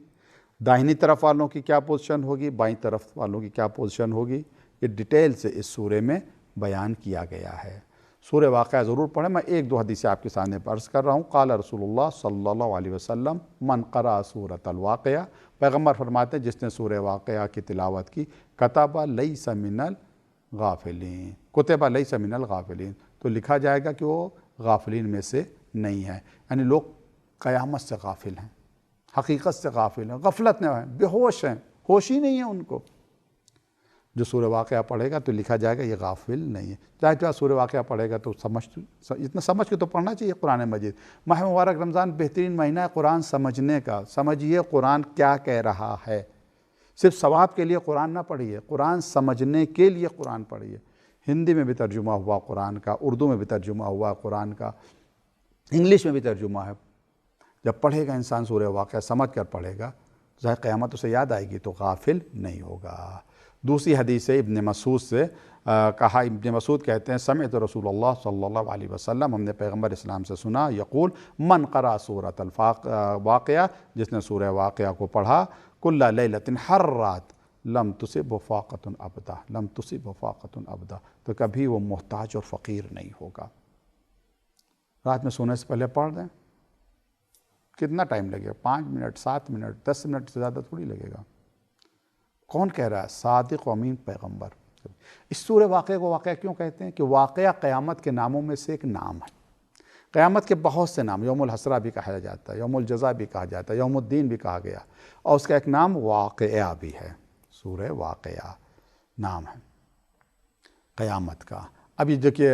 داہنی طرف والوں کی کیا پوزیشن ہوگی، بائیں طرف والوں کی کیا پوزیشن ہوگی، یہ ڈیٹیل سے اس سورہ میں بیان کیا گیا ہے۔ سورہ واقعہ ضرور پڑھیں، میں 1-2 حدیثیں آپ کے سامنے عرض کر رہا ہوں۔ قال رسول اللہ صلی اللہ علیہ وسلم من قرأ سورۃ الواقعہ، پیغمبر فرماتے ہیں جس نے سورہ واقعہ کی تلاوت کی، کتب لیس من الغافلین، کتب لیس من الغافلین، تو لکھا جائے گا کہ وہ غافلین میں سے نہیں ہے۔ یعنی لوگ قیامت سے غافل ہیں، حقیقت سے غافل ہیں، غفلت میں ہیں، بے ہوش ہیں، ہوش ہی نہیں ہے ان کو۔ جو سورہ واقعہ پڑھے گا تو لکھا جائے گا یہ غافل نہیں ہے۔ چاہے سورہ واقعہ پڑھے گا تو اتنا سمجھ کے تو پڑھنا چاہیے قرآن مجید۔ ماہ مبارک رمضان بہترین مہینہ ہے قرآن سمجھنے کا، سمجھیے قرآن کیا کہہ رہا ہے۔ صرف ثواب کے لیے قرآن نہ پڑھیے، قرآن سمجھنے کے لیے قرآن پڑھیے۔ ہندی میں بھی ترجمہ ہوا قرآن کا، اردو میں بھی ترجمہ ہوا قرآن کا، انگلش میں بھی ترجمہ ہے۔ جب پڑھے گا انسان سورہ واقعہ سمجھ کر پڑھے گا، ظاہر قیامت اسے یاد آئے گی تو غافل نہیں ہوگا۔ دوسری حدیث ہے ابن مسعود سے، کہا ابن مسعود کہتے ہیں سمعت رسول اللہ صلی اللہ علیہ وسلم، ہم نے پیغمبر اسلام سے سنا، یقول من قرأ سورۃ الواقعہ، جس نے سورہ واقعہ کو پڑھا، کل لیلۃ، ہر رات، لم تصب فاقۃ ابدا، لم تصب فاقۃ ابدا، تو کبھی وہ محتاج اور فقیر نہیں ہوگا۔ رات میں سونے سے پہلے پڑھ دیں، کتنا ٹائم لگے گا؟ 5 منٹ، 7 منٹ، 10 منٹ سے زیادہ تھوڑی لگے گا۔ کون کہہ رہا ہے؟ صادق و امین پیغمبر۔ اس سورہ واقعہ کو واقعہ کیوں کہتے ہیں؟ کہ واقعہ قیامت کے ناموں میں سے ایک نام ہے۔ قیامت کے بہت سے نام، یوم الحسرہ بھی کہا جاتا ہے، یوم الجزا بھی کہا جاتا ہے، یوم الدین بھی کہا گیا، اور اس کا ایک نام واقعہ بھی ہے، سورہ واقعہ نام ہے قیامت کا۔ ابھی دیکھیے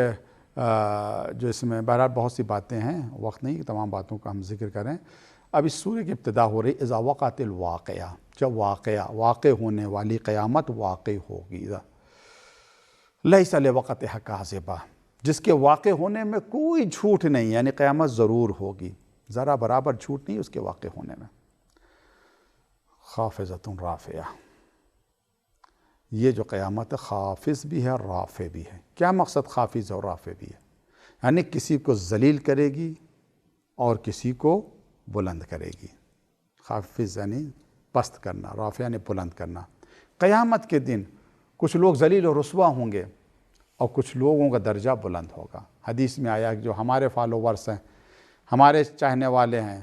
جو اس میں بہرحال بہت سی باتیں ہیں، وقت نہیں کہ تمام باتوں کا ہم ذکر کریں۔ اب اس سورہ کی ابتدا ہو رہی اذا وقعت الواقعہ، جب واقع ہونے والی قیامت واقع ہوگی، لیس لوقتہا کاذبہ، جس کے واقع ہونے میں کوئی جھوٹ نہیں، یعنی قیامت ضرور ہوگی، ذرا برابر جھوٹ نہیں اس کے واقع ہونے میں۔ خافضۃ رافعہ، یہ جو قیامت ہے خافض بھی ہے رافع بھی ہے۔ کیا مقصد خافض اور رافع بھی ہے؟ یعنی کسی کو ذلیل کرے گی اور کسی کو بلند کرے گی۔ خافض یعنی پست کرنا، رافع یعنی بلند کرنا۔ قیامت کے دن کچھ لوگ ذلیل و رسوا ہوں گے اور کچھ لوگوں کا درجہ بلند ہوگا۔ حدیث میں آیا کہ جو ہمارے فالوورس ہیں، ہمارے چاہنے والے ہیں،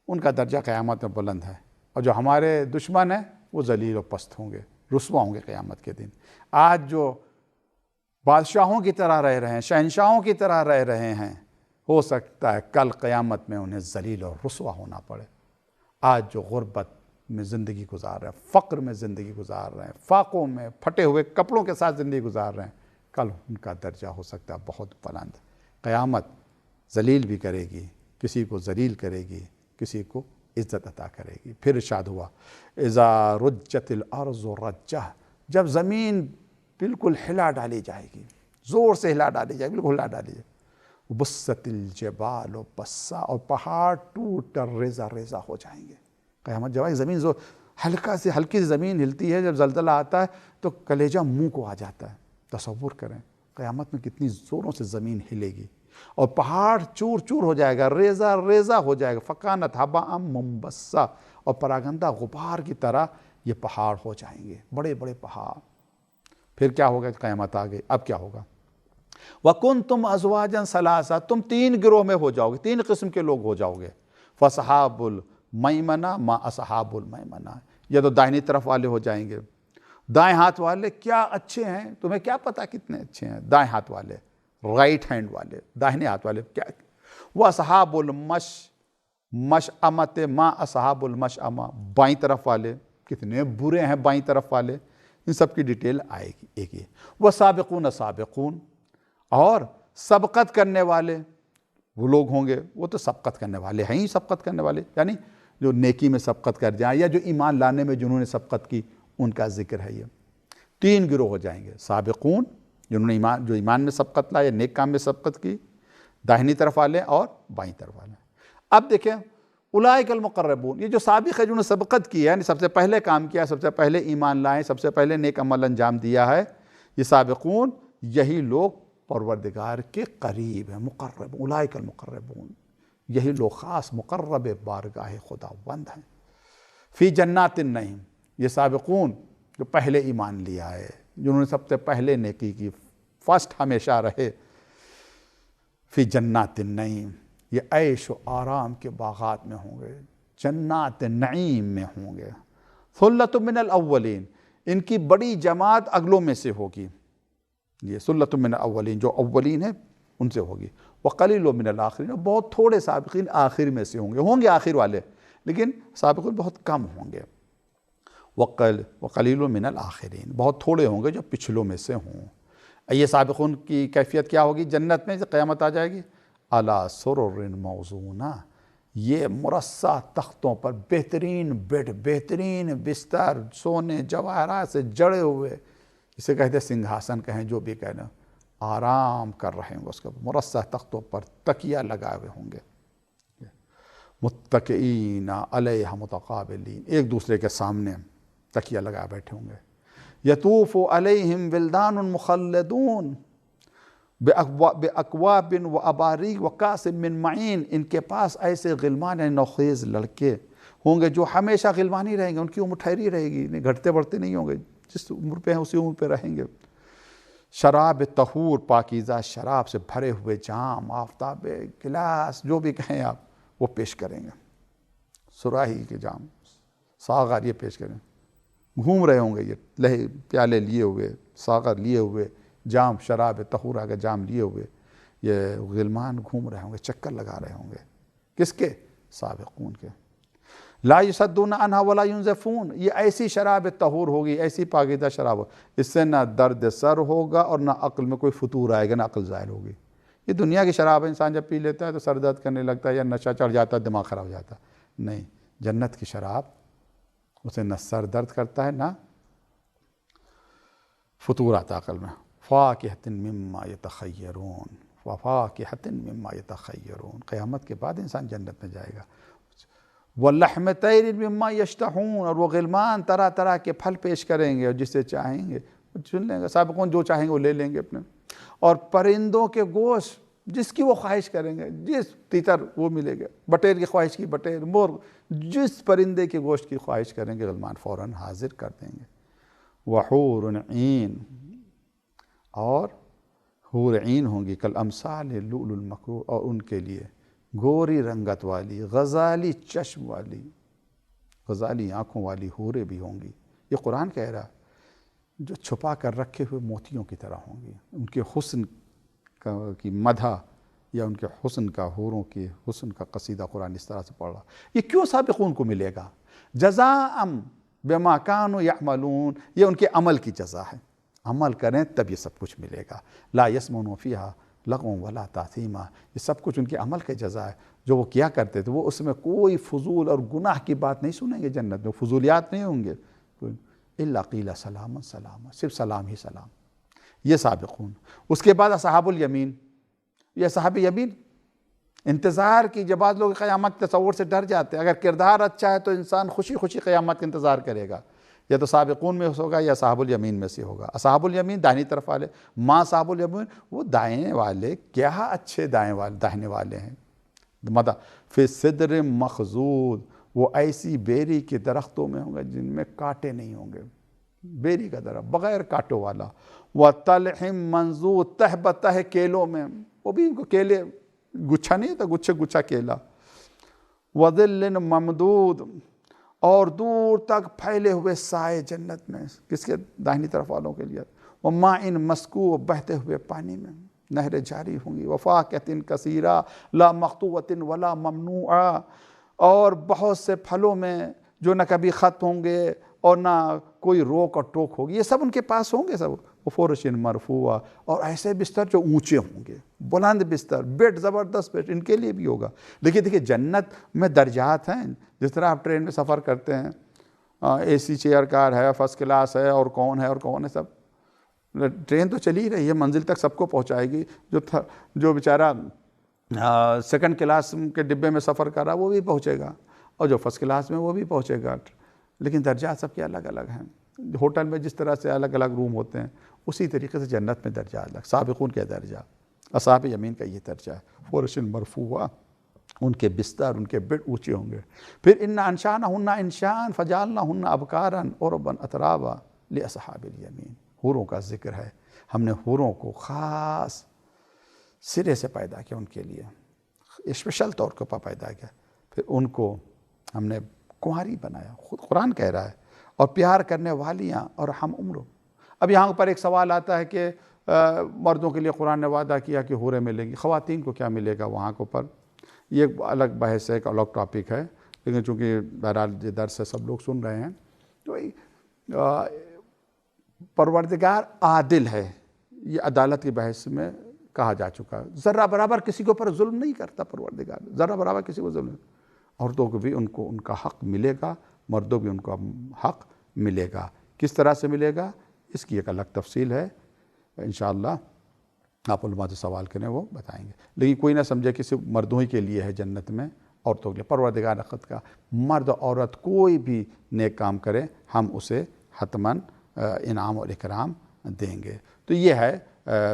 ان کا درجہ قیامت میں بلند ہے، اور جو ہمارے دشمن ہیں وہ ذلیل و پست ہوں گے، رسوا ہوں گے قیامت کے دن۔ آج جو بادشاہوں کی طرح رہ رہے ہیں، شہنشاہوں کی طرح رہ رہے ہیں، ہو سکتا ہے کل قیامت میں انہیں ذلیل اور رسوا ہونا پڑے۔ آج جو غربت میں زندگی گزار رہے ہیں، فقر میں زندگی گزار رہے ہیں، فاقوں میں پھٹے ہوئے کپڑوں کے ساتھ زندگی گزار رہے ہیں، کل ان کا درجہ ہو سکتا ہے بہت بلند۔ قیامت ذلیل بھی کرے گی، کسی کو ذلیل کرے گی، کسی کو عزت عطا کرے گی۔ پھر ارشاد ہوا اذا رجت الارض رجہ، جب زمین بالکل ہلا ڈالی جائے گی، زور سے ہلا ڈالی جائے گی، بالکل ہلا ڈالی جائے گی۔ بست الجبال بسا، اور پہاڑ ٹوٹ کر ریزہ ریزہ ہو جائیں گے۔ قیامت جب زمین ہلکی سی زمین ہلتی ہے، جب زلزلہ آتا ہے تو کلیجہ منہ کو آ جاتا ہے۔ تصور کریں قیامت میں کتنی زوروں سے زمین ہلے گی، اور پہاڑ چور چور ہو جائے گا، ریزہ ریزہ ہو جائے گا۔ فکانت ہباء منبثا، اور پراگندہ غبار کی طرح یہ پہاڑ ہو جائیں گے، بڑے بڑے پہاڑ۔ پھر کیا ہوگا؟ قیامت آ گئی، اب کیا ہوگا؟ وَكُنْتُمْ أَزْوَاجًا ثَلَاثًا، تم 3 گروہ میں ہو جاؤ گے، 3 قسم کے لوگ ہو جاؤ گے۔ فَأَصْحَابُ الْمَيْمَنَةِ مَا أَصْحَابُ الْمَيْمَنَةِ، یہ تو دائنی طرف والے ہو جائیں گے۔ دائیں ہاتھ والے کیا اچھے ہیں، تمہیں کیا پتا کتنے اچھے ہیں۔ دائیں ہاتھ والے، رائٹ ہینڈ والے، داہنے ہاتھ والے کیا۔ وَأَصْحَابُ الْمَشْأَمَةِ مَا أَصْحَابُ الْمَشْأَمَةِ، بائیں طرف والے کتنے برے ہیں، بائیں طرف والے، ان سب کی ڈیٹیل آئے گی ایک یہ۔ وَسَابِقُونَ سابقون، اور سبقت کرنے والے وہ لوگ ہوں گے، وہ تو سبقت کرنے والے ہیں ہی، سبقت کرنے والے یعنی جو نیکی میں سبقت کر جائیں، یا جو ایمان لانے میں جنہوں نے سبقت کی، ان کا ذکر ہے یہ۔ 3 گروہ ہو جائیں گے، سابقون جنہوں نے جو ایمان میں سبقت لائے، نیک کام میں سبقت کی، داہنی طرف والے اور بائیں طرف والے۔ اب دیکھیں اولئک المقربون، یہ جو سابق ہے جنہوں نے سبقت کی ہے، یعنی سب سے پہلے کام کیا، سب سے پہلے ایمان لائیں، سب سے پہلے نیک عمل انجام دیا ہے، یہ سابقون، یہی لوگ پروردگار کے قریب ہیں۔ مقرب، اولئک المقربون، یہی لوگ خاص مقرب بارگاہ خداوند ہیں۔ فی جنات النعیم، یہ سابقون جو پہلے ایمان لیا ہے، جنہوں نے سب سے پہلے نیکی کی، فرسٹ ہمیشہ رہے۔ فی جنات النعیم، یہ عیش و آرام کے باغات میں ہوں گے، جنات نعیم میں ہوں گے۔ ثلۃ من الاولین، ان کی بڑی جماعت اگلوں میں سے ہوگی، یہ ثلۃ من الاولین جو اولین ہیں ان سے ہوگی۔ وقلیل من الاخرین، بہت تھوڑے سابقین آخر میں سے ہوں گے آخر والے، لیکن سابقین بہت کم ہوں گے۔ وقلیل من الاخرین، بہت تھوڑے ہوں گے جو پچھلوں میں سے ہوں۔ یہ سابقون کی کیفیت کیا ہوگی جنت میں جب قیامت آ جائے گی؟ علی سرر موضونہ، یہ مرصع تختوں پر، بہترین بیڈ، بہترین بستر، سونے جواہرات سے جڑے ہوئے، اسے کہتے ہیں سنگھاسن کہیں، جو بھی کہنا، آرام کر رہے ہوں گے اس کے مرصع تختوں پر، تکیہ لگائے ہوئے ہوں گے۔ متکئین علیہا متقابلین، ایک دوسرے کے سامنے تکیہ لگائے بیٹھے ہوں گے۔ یطوف علیہم ولدان مخلدون بأکواب واباریق وکاس من معین، ان کے پاس ایسے غلمان یعنی نوخیز لڑکے ہوں گے جو ہمیشہ غلمان ہی رہیں گے، ان کی عمر ٹھہری رہے گی، گھٹتے بڑھتے نہیں ہوں گے، جس عمر پہ ہیں اسی عمر پہ رہیں گے۔ شراب طہور، پاکیزہ شراب سے بھرے ہوئے جام، آفتاب گلاس، جو بھی کہیں آپ، وہ پیش کریں گے۔ سراہی کے جام، ساغر، یہ پیش کریں گے، گھوم رہے ہوں گے یہ پیالے لیے ہوئے، ساغر لیے ہوئے، جام، شراب طہورہ کا جام لیے ہوئے، یہ غلمان گھوم رہے ہوں گے، چکر لگا رہے ہوں گے، کس کے؟ سابقون کے۔ لا یصدون عنہا ولا ینزفون، یہ ایسی شراب طہور ہوگی، ایسی پاکیزہ شراب ہوگی، اس سے نہ درد سر ہوگا اور نہ عقل میں کوئی فطور آئے گا، نہ عقل زائل ہوگی۔ یہ دنیا کی شراب انسان جب پی لیتا ہے تو سر درد کرنے لگتا ہے یا نشہ چڑھ جاتا ہے، دماغ خراب ہو جاتا ہے۔ نہیں، جنت کی شراب اسے نہ سر درد کرتا ہے نہ فطور آتا عقل میں۔ فاکہۃ مما یتخیرون، وفاکہۃ مما یتخیرون، قیامت کے بعد انسان جنت میں جائے گا۔ وَلَحْمِ طَيْرٍ مِّمَّا يَشْتَهُونَ، اور وہ غلمان طرح طرح کے پھل پیش کریں گے اور جسے چاہیں گے وہ چن لیں گے، سابقون جو چاہیں گے وہ لے لیں گے اپنے، اور پرندوں کے گوشت جس کی وہ خواہش کریں گے، جس تیتر وہ ملے گا، بٹیر کی خواہش کی بٹیر، مرغ، جس پرندے کے گوشت کی خواہش کریں گے غلمان فوراً حاضر کر دیں گے۔ وَحُورٌ عین، اور حور عین ہوں گی کالامثال اللؤلؤ المکنون، اور ان کے لیے گوری رنگت والی، غزالی چشم والی، غزالی آنکھوں والی حوریں بھی ہوں گی۔ یہ قرآن کہہ رہا ہے، جو چھپا کر رکھے ہوئے موتیوں کی طرح ہوں گی۔ ان کے حسن کی مدح یا ان کے حسن کا، حوروں کے حسن کا قصیدہ قرآن اس طرح سے پڑھ رہا۔ یہ کیوں سابقون کو ملے گا؟ جزاء بما كانوا يعملون، یہ ان کے عمل کی جزا ہے، عمل کریں تب یہ سب کچھ ملے گا۔ لا يسمعون فيها لغوا ولا تأثیما، یہ سب کچھ ان کے عمل کے جزا ہے، جو وہ کیا کرتے تھے۔ وہ اس میں کوئی فضول اور گناہ کی بات نہیں سنیں گے، جنت میں فضولیات نہیں ہوں گے۔ الا قیل سلاما سلاما، صرف سلام ہی سلام۔ یہ سابقون۔ اس کے بعد اصحاب الیمین، یہ اصحاب یمین انتظار کی، جب بعض لوگ قیامت تصور سے ڈر جاتے ہیں، اگر کردار اچھا ہے تو انسان خوشی خوشی قیامت کا انتظار کرے گا، یا تو سابقون میں ہوگا یا اصحاب الیمین میں سے ہوگا۔ اصحاب الیمین داہنی طرف والے، ما اصحاب الیمین وہ دائیں والے، کیا اچھے داہنے والے ہیں۔ مدہ فی صدر مخضود، وہ ایسی بیری کے درختوں میں ہوں گے جن میں کانٹے نہیں ہوں گے، بیری کا درخت بغیر کانٹوں والا۔ وَطَلْحٍ مَّنضُودٍ، تہ بتہ کیلوں میں، وہ بھی ان کو کیلے گچھا نہیں ہوتا، گچھے گچھا کیلا۔ وَظِلٍّ مَّمْدُودٍ، اور دور تک پھیلے ہوئے سائے جنت میں، کس کے؟ داہنی طرف والوں کے لیے۔ وَمَاءٍ مَّسْکُوبٍ، بہتے ہوئے پانی میں نہریں جاری ہوں گی۔ وَفَاکِہَةٍ کَثِیرَةٍ لَا مَقْطُوعَةٍ وَلَا مَمْنُوعَةٍ، اور بہت سے پھلوں میں جو نہ کبھی ختم ہوں گے اور نہ کوئی روک اور ٹوک ہوگی، یہ سب ان کے پاس ہوں گے سب۔ وَفُرُشٍ مَرْفُوعَةٍ، اور ایسے بستر جو اونچے ہوں گے، بلند بستر، بیڈ، زبردست بیڈ ان کے لیے بھی ہوگا۔ لیکن دیکھیے جنت میں درجات ہیں، جس طرح آپ ٹرین میں سفر کرتے ہیں، اے سی چیئر کار ہے، فرسٹ کلاس ہے، اور کون ہے سب، ٹرین تو چلی ہی رہی ہے، منزل تک سب کو پہنچائے گی۔ جو بیچارہ سیکنڈ کلاس کے ڈبے میں سفر کر رہا وہ بھی پہنچے گا، اور جو فرسٹ کلاس میں وہ بھی پہنچے گا۔ لیکن درجات سب کے الگ الگ ہیں۔ ہوٹل میں جس طرح سے الگ الگ روم ہوتے ہیں، اسی طریقے سے جنت میں درجہ الگ۔ سابقون کا درجہ، اصحاب یمین کا یہ درجہ ہے۔ فرش مرفوعہ، ان کے بستر، ان کے بیڈ اونچے ہوں گے۔ پھر انا انشانہن انشان فجعلناہن ابکارا عربا اترابا لاصحاب الیمین، حوروں کا ذکر ہے۔ ہم نے حوروں کو خاص سرے سے پیدا کیا، ان کے لیے اسپیشل طور پر پیدا کیا، پھر ان کو ہم نے کنواری بنایا، خود قرآن کہہ رہا ہے، اور پیار کرنے والیاں اور ہم عمروں۔ اب یہاں پر ایک سوال آتا ہے کہ مردوں کے لیے قرآن نے وعدہ کیا کہ حوریں ملیں گی، خواتین کو کیا ملے گا وہاں کو پر؟ یہ ایک الگ بحث ہے، ایک الگ ٹاپک ہے، لیکن چونکہ بہرحال یہ درس ہے سب لوگ سن رہے ہیں، تو پروردگار عادل ہے، یہ عدالت کی بحث میں کہا جا چکا ہے۔ ذرہ برابر کسی کے اوپر ظلم نہیں کرتا پروردگار، ذرہ برابر کسی کو ظلم نہیں۔ عورتوں کو بھی ان کا حق ملے گا، مردوں بھی ان کا حق ملے گا۔ کس طرح سے ملے گا اس کی ایک الگ تفصیل ہے، انشاءاللہ آپ علماء سے سوال کریں وہ بتائیں گے۔ لیکن کوئی نہ سمجھے کہ صرف مردوں ہی کے لیے ہے جنت میں، عورتوں کے لیے۔ پروردگار نے خود کا مرد عورت کوئی بھی نیک کام کرے ہم اسے حتماً انعام اور اکرام دیں گے۔ تو یہ ہے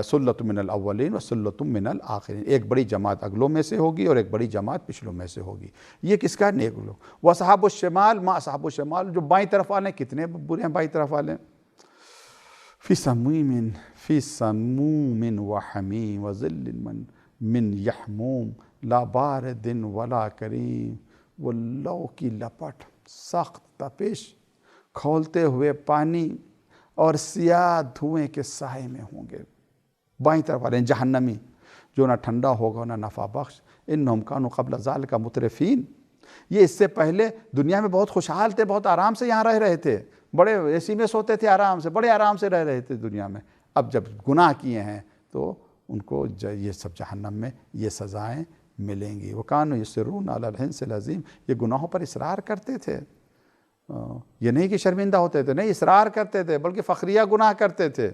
سلۃ من الاولین و سلۃ من الآخرین، ایک بڑی جماعت اگلوں میں سے ہوگی اور ایک بڑی جماعت پچھلوں میں سے ہوگی۔ یہ کس کا؟ نیک لوگ۔ واصحاب الشمال، ما اصحاب الشمال، جو بائیں طرف والے ہیں، کتنے برے ہیں بائیں طرف والے، فی سموم وحمیم وظل من یحموم لا بارد ولا کریم، وہ لو کی لپٹ، سخت تپش، کھولتے ہوئے پانی اور سیاہ دھوئیں کے سائے میں ہوں گے۔ بائیں طرف والے ہیں جہنمی، جو نہ ٹھنڈا ہوگا نہ نفع بخش، انہم کانوا قبل ذالک مترفین، یہ اس سے پہلے دنیا میں بہت خوشحال تھے، بہت آرام سے یہاں رہ رہے تھے، بڑے اے سی میں سوتے تھے آرام سے، بڑے آرام سے رہ رہے تھے دنیا میں۔ اب جب گناہ کیے ہیں تو ان کو یہ سب جہنم میں یہ سزائیں ملیں گی۔ وَكَانُوا يُصِرُّونَ عَلَى الْحِنْثِ الْعَظِيمِ، یہ گناہوں پر اصرار کرتے تھے، یہ نہیں کہ شرمندہ ہوتے تھے، نہیں، اصرار کرتے تھے، بلکہ فخریہ گناہ کرتے تھے۔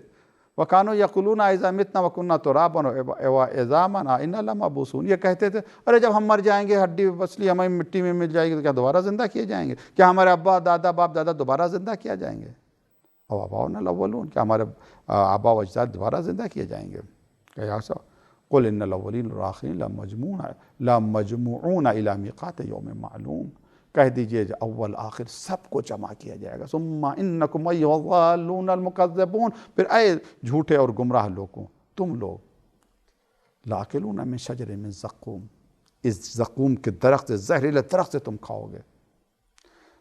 وَكَانُوا يَقُولُونَ إِذَا مِتْنَا وَكُنَّا تُرَابًا وَعِظَامًا أَإِنَّا لَمَبْعُوثُونَ، یہ کہتے تھے ارے جب ہم مر جائیں گے، ہڈی پسلی ہمیں مٹی میں مل جائے گی تو کیا دوبارہ زندہ کیے جائیں گے؟ کیا ہمارے ابا دادا باپ دادا دوبارہ زندہ کیا جائیں گے؟ او آباؤنا الاولون، کیا ہمارے آبا و اجداد دوبارہ زندہ کیے جائیں گے؟ کیا ایسا؟ قُلْ إِنَّ الْأَوَّلِينَ وَالْآخِرِينَ لَمَجْمُوعُونَ إِلَىٰ مِيقَاتِ يَوْمٍ مَّعْلُومٍ، کہہ دیجئے اول آخر سب کو جمع کیا جائے گا۔ ثُمَّ إِنَّكُمْ أَيُّهَا الضَّالُّونَ الْمُكَذِّبُونَ، پھر اے جھوٹے اور گمراہ لوگوں، تم لوگ لَآكِلُونَ مِن شَجَرٍ مِّن زَقُّومٍ، اس زقوم کے درخت سے، زہریلے درخت سے تم کھاؤ گے۔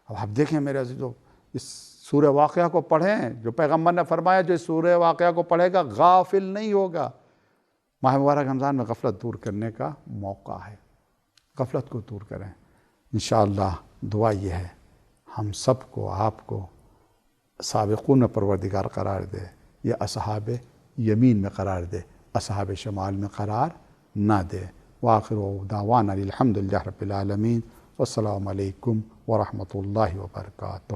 اب آپ دیکھیں میرے عزیزو، اس سورہ واقعہ کو پڑھیں، جو پیغمبر نے فرمایا جو اس سورہ واقعہ کو پڑھے گا غافل نہیں ہوگا۔ ماہ مبارک رمضان میں غفلت دور کرنے کا موقع ہے، غفلت کو دور کریں۔ انشاءاللہ دعا یہ ہے ہم سب کو، آپ کو سابقون میں پروردگار قرار دے، یا اصحاب یمین میں قرار دے، اصحاب شمال میں قرار نہ دے۔ وآخر دعوانا الحمدللہ رب العالمین، والسلام علیکم ورحمۃ اللہ وبرکاتہ۔